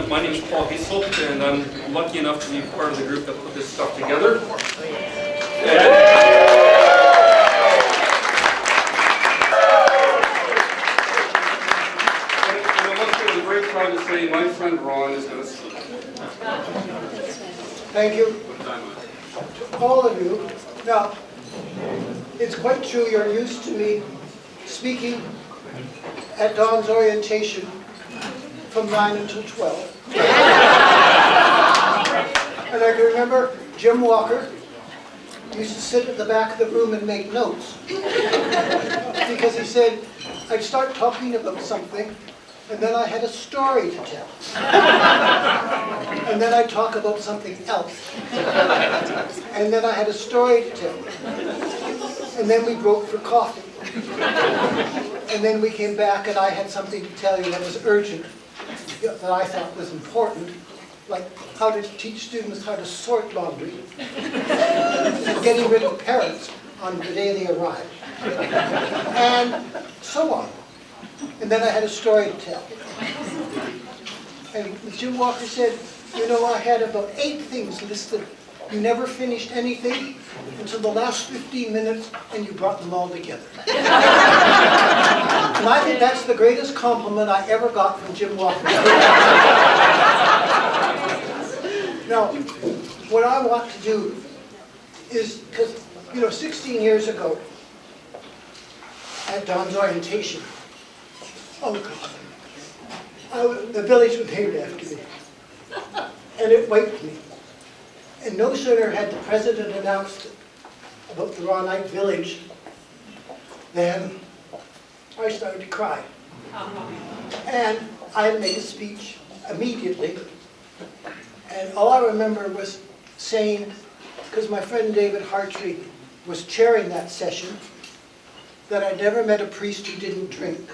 My name is Paul Sept, and I'm lucky enough to be part of the group that put this stuff together. And I must say, I'm very proud to say my friend Ron is going to speak. Thank you to all of you. Now, it's quite true you're used to me speaking at Don's orientation from 9 until 12. And I can remember Jim Walker used to sit at the back of the room and make notes. Because he said, I'd start talking about something, and then I had a story to tell. And then I'd talk about something else. And then I had a story to tell. And then we broke for coffee. And then we came back and I had something to tell you that was urgent, that I thought was important, like how to teach students how to sort laundry, and getting rid of parents on the day they arrive, and so on. And then I had a story to tell. And Jim Walker said, you know, I had about 8 things listed. You never finished anything until the last 15 minutes, and you brought them all together. And I think that's the greatest compliment I ever got from Jim Walker. Now, what I want to do is, because, you know, 16 years ago, at Don's orientation, oh God, the village was named after me. And it waked me. And no sooner had the president announced about the Eydt village than I started to cry. And I had to make a speech immediately. And all I remember was saying, because my friend David Hartree was chairing that session, that I'd never met a priest who didn't drink.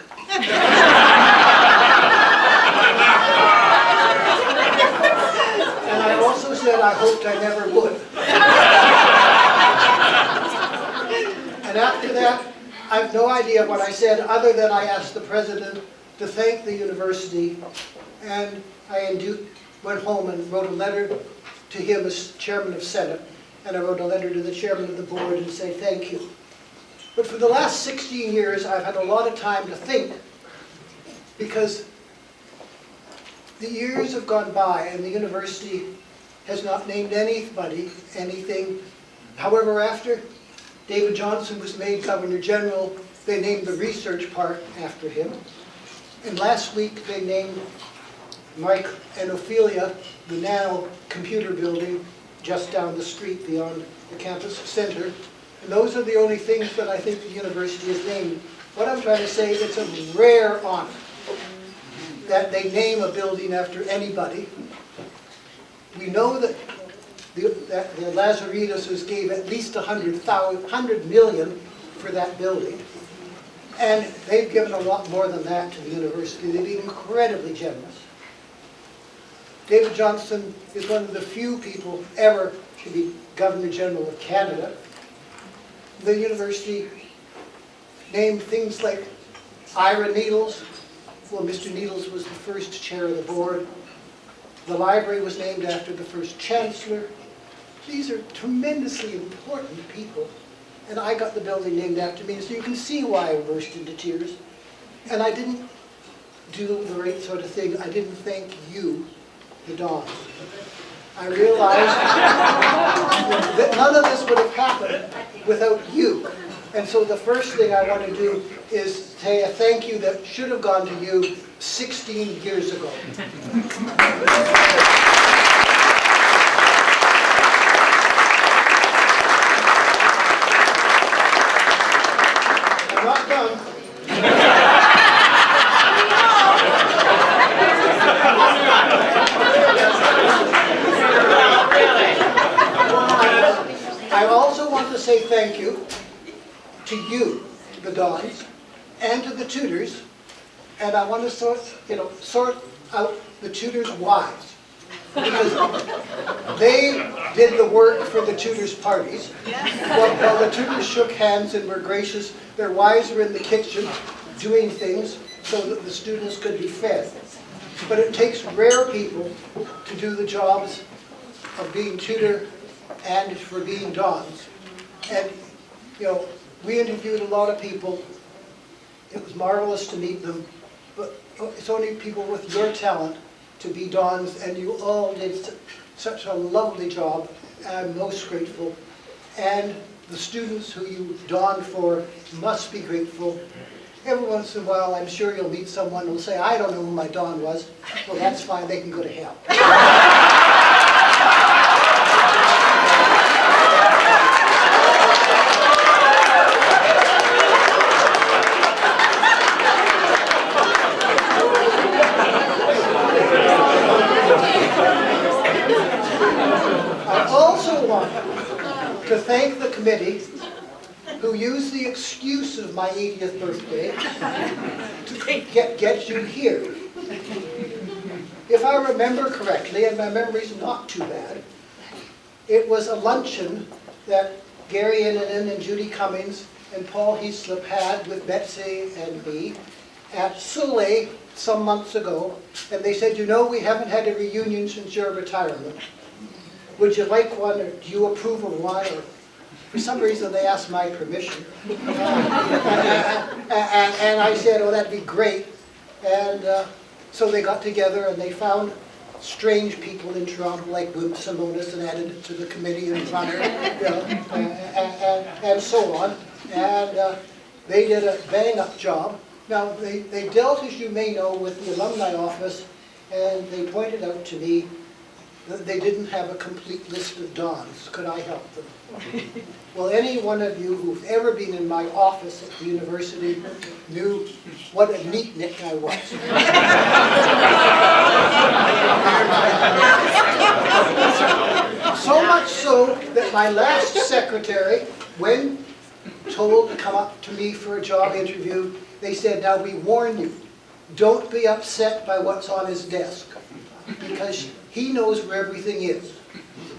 And I also said I hoped I never would. And after that, I have no idea what I said, other than I asked the president to thank the university, and I went home and wrote a letter to him as chairman of Senate, and I wrote a letter to the chairman of the board and say thank you. But for the last 16 years, I've had a lot of time to think, because the years have gone by and the university has not named anybody anything. However, after David Johnson was made Governor General, they named the research part after him. And last week they named Mike and Ophelia the Nano Computer Building just down the street beyond the campus center. And those are the only things that I think the university has named. What I'm trying to say, it's a rare honor that they name a building after anybody. We know that the Lazaridis gave at least $100 million for that building. And they've given a lot more than that to the university. They've been incredibly generous. David Johnson is one of the few people ever to be Governor General of Canada. The university named things like Ira Needles. Well, Mr. Needles was the first chair of the board. The library was named after the first chancellor. These are tremendously important people. And I got the building named after me, so you can see why I burst into tears. And I didn't do the right sort of thing. I didn't thank you, the Dons. I realized that none of this would have happened without you. And so the first thing I want to do is say a thank you that should have gone to you 16 years ago. I'm not done. I also want to say thank you to you, the Dons, and to the tutors, and I want to sort out the tutors' wives, because they did the work for the tutors' parties. While the tutors shook hands and were gracious, their wives were in the kitchen doing things so that the students could be fed. but it takes rare people to do the jobs of being tutor and for being dons. And, you know, we interviewed a lot of people. It was marvelous to meet them, but it's only people with your talent to be dons, and you all did such a lovely job. I'm most grateful. And the students who you don for must be grateful. Every once in a while, I'm sure you'll meet someone who'll say, I don't know who my don was. Well, that's fine, they can go to hell. I also want to thank the committee who used the excuse of my 80th birthday to get you here. If I remember correctly, and my memory's not too bad, it was a luncheon that Gary Innanen and Judy Cummings and Paul Heaslip had with Betsy and me at Soleil some months ago, and they said, you know, we haven't had a reunion since your retirement. Would you like one, or do you approve of one? Or for some reason they asked my permission. And I said, oh, that'd be great. And so they got together and they found strange people in Toronto like Wim Simonis and added it to the committee and Runner, you know, and so on. And they did a bang-up job. Now, they dealt, as you may know, with the alumni office, and they pointed out to me that they didn't have a complete list of dons. Could I help them? Well, any one of you who've ever been in my office at the university knew what a neatnik I was. So much so that my last secretary, when told to come up to me for a job interview, they said, now we warn you, don't be upset by what's on his desk, because he knows where everything is.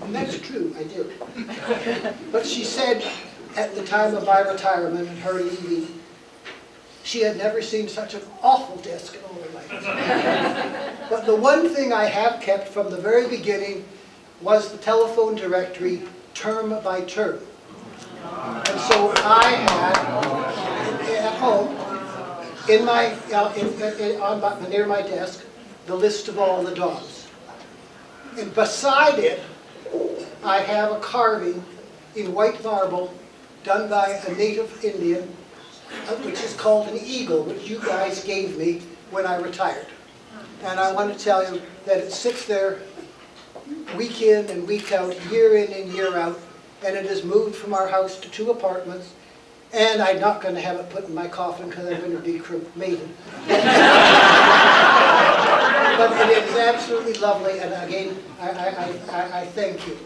And that's true, I do. But she said, at the time of my retirement and her leaving, she had never seen such an awful desk in all her life. But the one thing I have kept from the very beginning was the telephone directory, term by term. And so I had, at home, in my, near my desk, the list of all the dons. And beside it, I have a carving in white marble done by a native Indian, which is called an eagle, which you guys gave me when I retired. And I want to tell you that it sits there week in and week out, year in and year out, and it has moved from our house to 2 apartments. And I'm not going to have it put in my coffin because I'm going to be cremated. But it is absolutely lovely, and again, I thank you.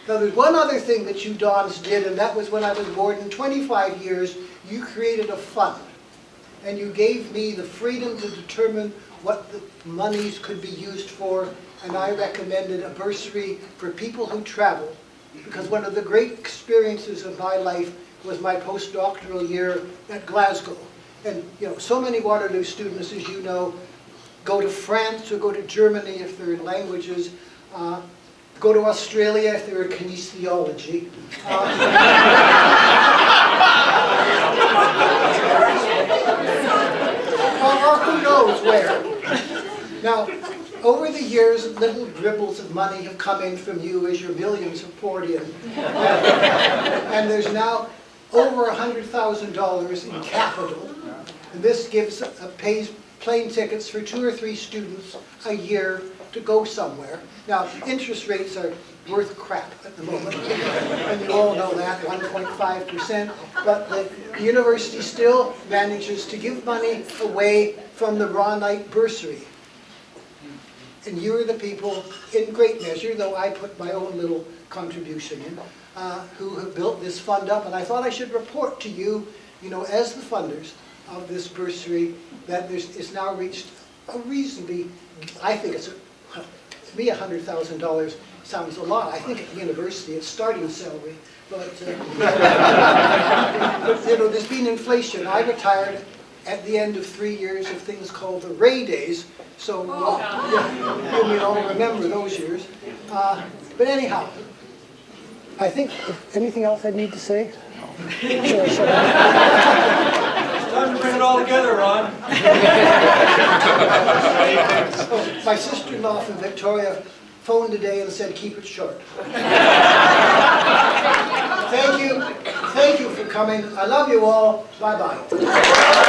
Now, there's one other thing that you dons did, and that was when I was warden 25 years, you created a fund. And you gave me the freedom to determine what the monies could be used for, and I recommended a bursary for people who travel. Because one of the great experiences of my life was my postdoctoral year at Glasgow. And you know, so many Waterloo students, as you know, go to France or go to Germany if they're in languages, go to Australia if they're in kinesiology. Or who knows where. Now, over the years, little dribbles of money have come in from you as your millions have poured in. And there's now over $100,000 in capital. And this pays plane tickets for 2 or 3 students a year to go somewhere. Now, interest rates are worth crap at the moment, and you all know that, 1.5%, but the university still manages to give money away from the RONdezvous bursary. And you're the people, in great measure, though I put my own little contribution in, who have built this fund up, and I thought I should report to you, as the funders of this bursary, that it's now reached a reasonably, I think it's, to me $100,000 sounds a lot. I think at the university it's starting salary, but, but there's been inflation. I retired at the end of 3 years of things called the Ray Days. So yeah, you may all remember those years. But anyhow, I think, anything else I need to say? Sure, shut up. It's time to bring it all together, Ron. So, my sister-in-law from Victoria phoned today and said, keep it short. Thank you for coming. I love you all. Bye-bye.